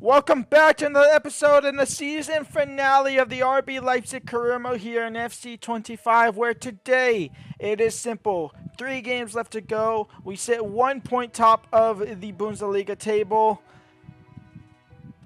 Welcome back to another episode in the season finale of the RB Leipzig career mode here in FC25, where today it is simple. 3 games left to go. We sit 1 point top of the Bundesliga table.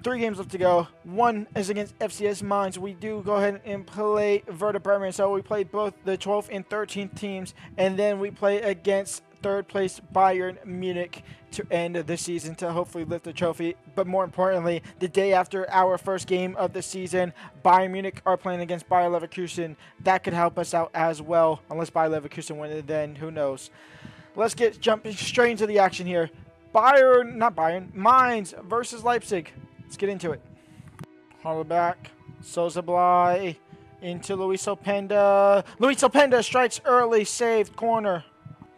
3 games left to go. 1 is against FCS Mainz. We do go ahead and play Werder Bremen. So we play both the 12th and 13th teams, and then we play against third place Bayern Munich to end the season to hopefully lift the trophy. But more importantly, the day after our first game of the season, Bayern Munich are playing against Bayer Leverkusen. That could help us out as well, unless Bayer Leverkusen win it, then who knows. Let's get jumping straight into the action here. Mainz versus Leipzig. Let's get into it. Hollerback, Sozablai, into Luis Openda. Luis Openda strikes early, saved corner.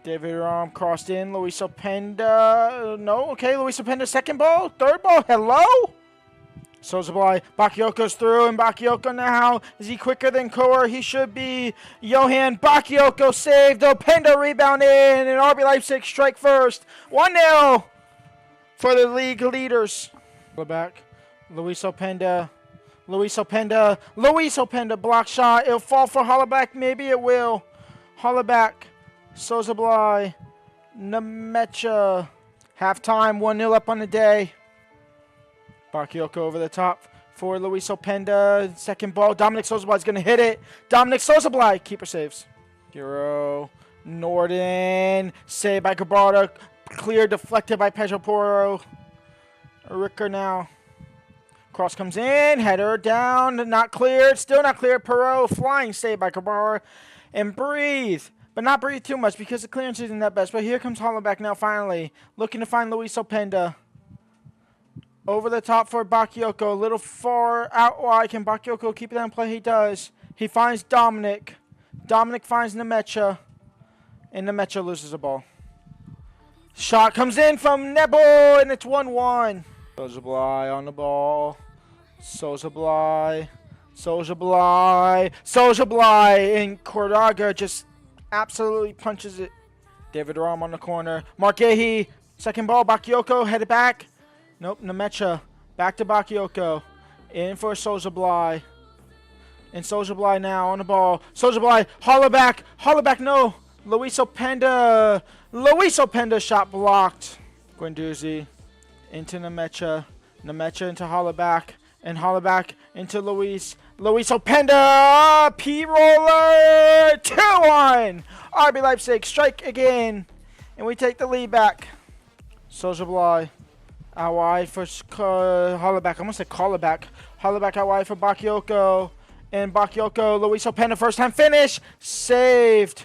David Raum crossed in. Luis Openda. No, okay. Luis Openda, second ball. Third ball. Hello? Sozablai. Bakayoko's through, and Bakayoko now. Is he quicker than Kohr? He should be. Johan Bakayoko saved. Openda rebound in, and RB Leipzig strike first. 1-0 for the league leaders. Back. Luis Openda. Luis Openda. Luis Openda. Block shot. It'll fall for Hollerback. Maybe it will. Hollerback. Sozablai, Nemecha, halftime, 1-0 up on the day. Bakayoko over the top for Luis Openda. Second ball, Dominic Sozablai's going to hit it. Dominic Sozablai, keeper saves. Hero, Norden, saved by Gabarda, clear, deflected by Pedro Porro. Ricker now. Cross comes in, header down, not cleared, still not cleared. Porro, flying save by Gabarda, and breathe. But not breathe too much because the clearance isn't that best. But here comes Hollerback now finally. Looking to find Luis Openda. Over the top for Bakayoko. A little far out wide. Can Bakayoko keep it down play? He does. He finds Dominic. Dominic finds Nemecha. And Nemecha loses the ball. Shot comes in from Nebo, and it's 1-1. Sozablai on the ball. Sozablai. Sozablai. Sozablai. And Cordaga just absolutely punches it. David Raum on the corner. Marquehi, second ball. Bakayoko headed back. Nope, Nemecha. Back to Bakayoko. In for Sozablai. And Sozablai now on the ball. Sozablai, Hollerback. Hollerback, no. Luis Openda. Luis Openda shot blocked. Guendouzi into Nemecha. Nemecha into Hollerback. And Hollerback into Luis. Luis Openda, P-roller, 2-1. RB Leipzig strike again, and we take the lead back. Sozablai, out wide for Hollerback. I'm going to say Hollerback. Hollerback out wide for Bakayoko. And Bakayoko, Luis Openda, first time finish, saved.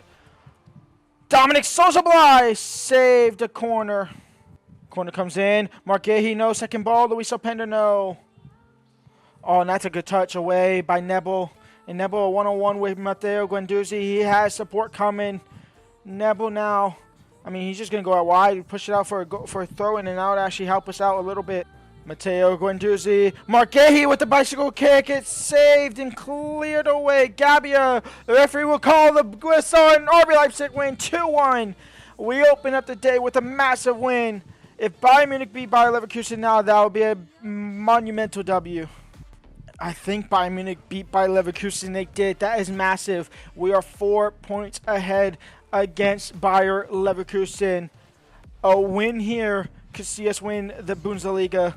Dominic Sozablai saved a corner. Corner comes in. Marquehi, no. Second ball. Luis Openda, no. Oh, and that's a good touch away by Nebel. And Nebel a one-on-one with Matteo Guendouzi. He has support coming. Nebel now. I mean, he's just going to go out wide, push it out for a throw-in, and that would actually help us out a little bit. Matteo Guendouzi. Marquehi with the bicycle kick. It's saved and cleared away. Gabia, the referee will call the whistle, and RB Leipzig win 2-1. We open up the day with a massive win. If Bayern Munich beat Bayer Leverkusen now, that would be a monumental W. I think Bayern Munich beat Bayer Leverkusen. They did. That is massive. We are 4 points ahead against Bayer Leverkusen. A win here could see us win the Bundesliga.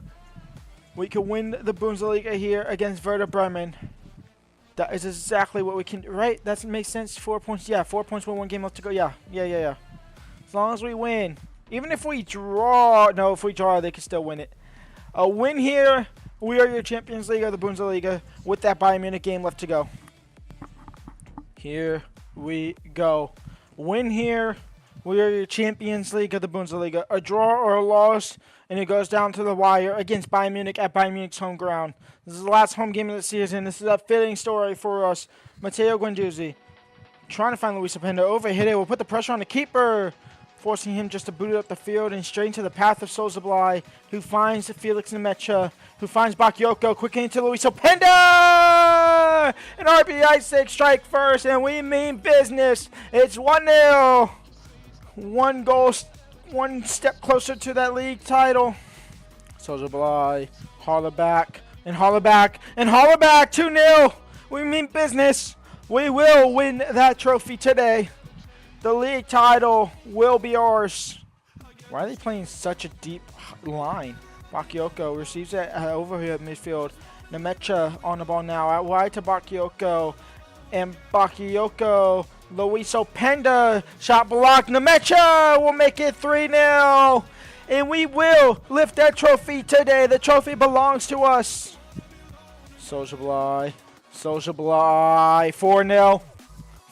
We could win the Bundesliga here against Werder Bremen. That is exactly what we can do, right? That makes sense. 4 points. Yeah, 4 points with 1 game left to go. Yeah. As long as we win. Even if we draw. No, if we draw, they can still win it. A win here. We are your Champions League of the Bundesliga with that Bayern Munich game left to go. Here we go. Win here. We are your Champions League of the Bundesliga. A draw or a loss, and it goes down to the wire against Bayern Munich at Bayern Munich's home ground. This is the last home game of the season. This is a fitting story for us. Matteo Guendouzi trying to find Luis Openda. Overhit it. We'll put the pressure on the keeper, forcing him just to boot it up the field and straight into the path of Sozablai, who finds Felix Nemecha, who finds Bakayoko, quickly into Luis Openda! And RB Leipzig strike first, and we mean business. It's 1-0. 1 goal, 1 step closer to that league title. Sozoblai, Holler back, and Holler back, and Holler back, 2-0. We mean business. We will win that trophy today. The league title will be ours. Why are they playing such a deep line? Bakayoko receives it over here at midfield. Nemecha on the ball now, out wide to Bakayoko. And Bakayoko, Luis Openda, shot blocked. Nemecha will make it 3-0. And we will lift that trophy today. The trophy belongs to us. Sozoblai, 4-0.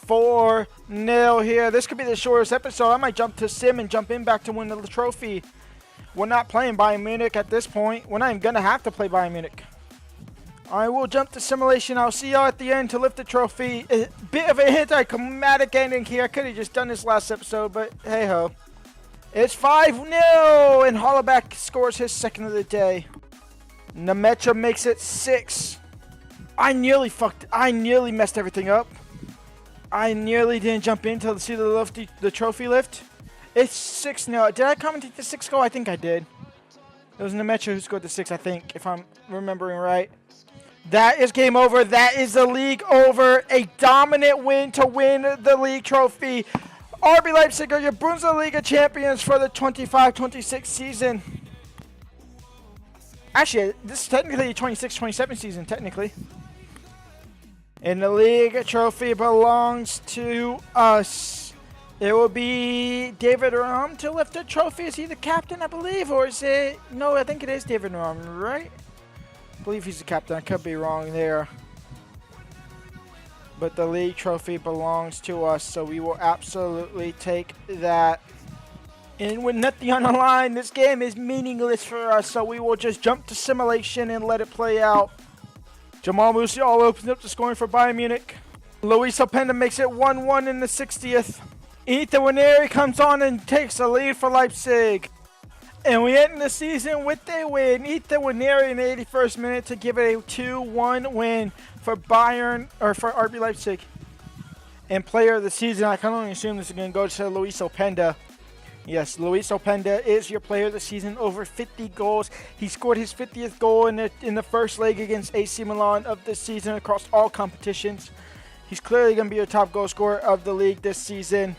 4-0 here. This could be the shortest episode. I might jump to Sim and jump in back to win the trophy. We're not playing Bayern Munich at this point. We're not even going to have to play Bayern Munich. I will jump to simulation. I'll see y'all at the end to lift the trophy. A bit of a anticlimactic ending here. I could have just done this last episode, but hey ho. It's 5-0, and Hollaback scores his second of the day. Nemecha makes it 6. I nearly messed everything up. I nearly didn't jump in to see the trophy lift. It's 6-0. Did I commentate the 6th goal? I think I did. It was Nemecha who scored the 6, I think, if I'm remembering right. That is game over. That is the league over. A dominant win to win the league trophy. RB Leipzig are your Bundesliga champions for the 25-26 season. Actually, this is technically the 26-27 season, technically. And the league trophy belongs to us. It will be David Raum to lift the trophy. Is he the captain, I believe? Or is it... No, I think it is David Raum, right? I believe he's the captain. I could be wrong there. But the league trophy belongs to us, so we will absolutely take that. And with nothing on the line, this game is meaningless for us, so we will just jump to simulation and let it play out. Jamal Musiala opens up the scoring for Bayern Munich. Luis Openda makes it 1-1 in the 60th. Ethan Winery comes on and takes the lead for Leipzig. And we end the season with a win. Ethan Winery in the 81st minute to give it a 2-1 win for Bayern, or for RB Leipzig. And player of the season, I can only assume this is going to go to Luis Openda. Yes, Luis Openda is your player of the season, over 50 goals. He scored his 50th goal in the first leg against AC Milan of this season across all competitions. He's clearly going to be your top goal scorer of the league this season.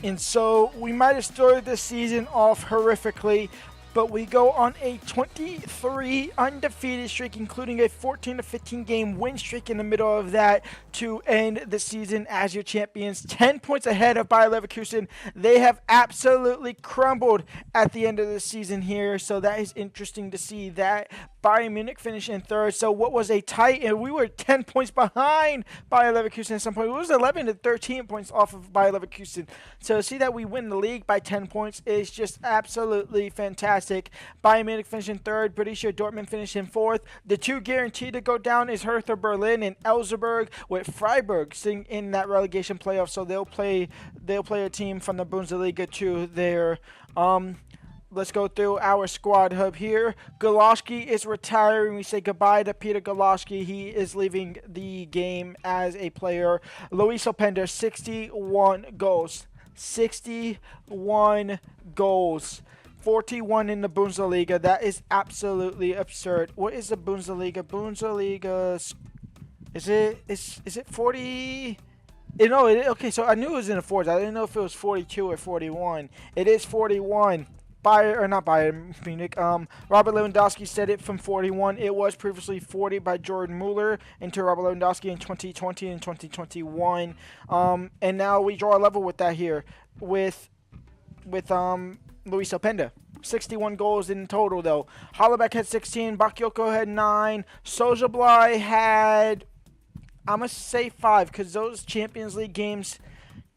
And so we might have started this season off horrifically, but we go on a 23 undefeated streak, including a 14-15 game win streak in the middle of that to end the season as your champions. 10 points ahead of Bayer Leverkusen. They have absolutely crumbled at the end of the season here, so that is interesting to see that. Bayern Munich finished in third, so what was a tight, and we were 10 points behind Bayer Leverkusen at some point. It was 11 to 13 points off of Bayer Leverkusen. So to see that we win the league by 10 points is just absolutely fantastic. Bayern Munich finished in third, Borussia Dortmund finished in fourth. The two guaranteed to go down is Hertha Berlin and Elfsberg, with Freiburg sitting in that relegation playoff, so they'll play a team from the Bundesliga to their Let's go through our squad hub here. Goloski is retiring. We say goodbye to Peter Goloski. He is leaving the game as a player. Luis Openda, 61 goals. 61 goals. 41 in the Bundesliga. That is absolutely absurd. What is the Bundesliga? Bundesliga, is it 40? Okay, so I knew it was in the 40s. I didn't know if it was 42 or 41. It is 41. Not Bayern Munich. Robert Lewandowski said it from 41. It was previously 40 by Jordan Mueller into Robert Lewandowski in 2020 and 2021. And now we draw a level with that here with Luis Openda. 61 goals in total though. Hollebeck had 16. Bakayoko had 9. Sojablai had, I'm gonna say 5 because those Champions League games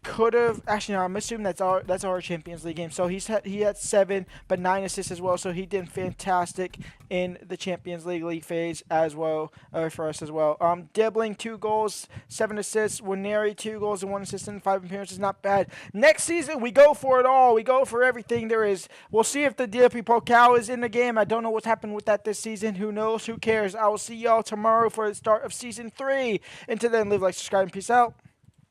could have, actually no, I'm assuming that's our Champions League game. So he had 7, but 9 assists as well. So he did fantastic in the Champions League phase as well, for us as well. Dibling 2 goals, 7 assists. Winery 2 goals and 1 assist and 5 appearances. Not bad. Next season we go for it all. We go for everything there is. We'll see if the DFB Pokal is in the game. I don't know what's happened with that this season. Who knows? Who cares? I will see y'all tomorrow for the start of season 3. Until then, live, like, subscribe, and peace out.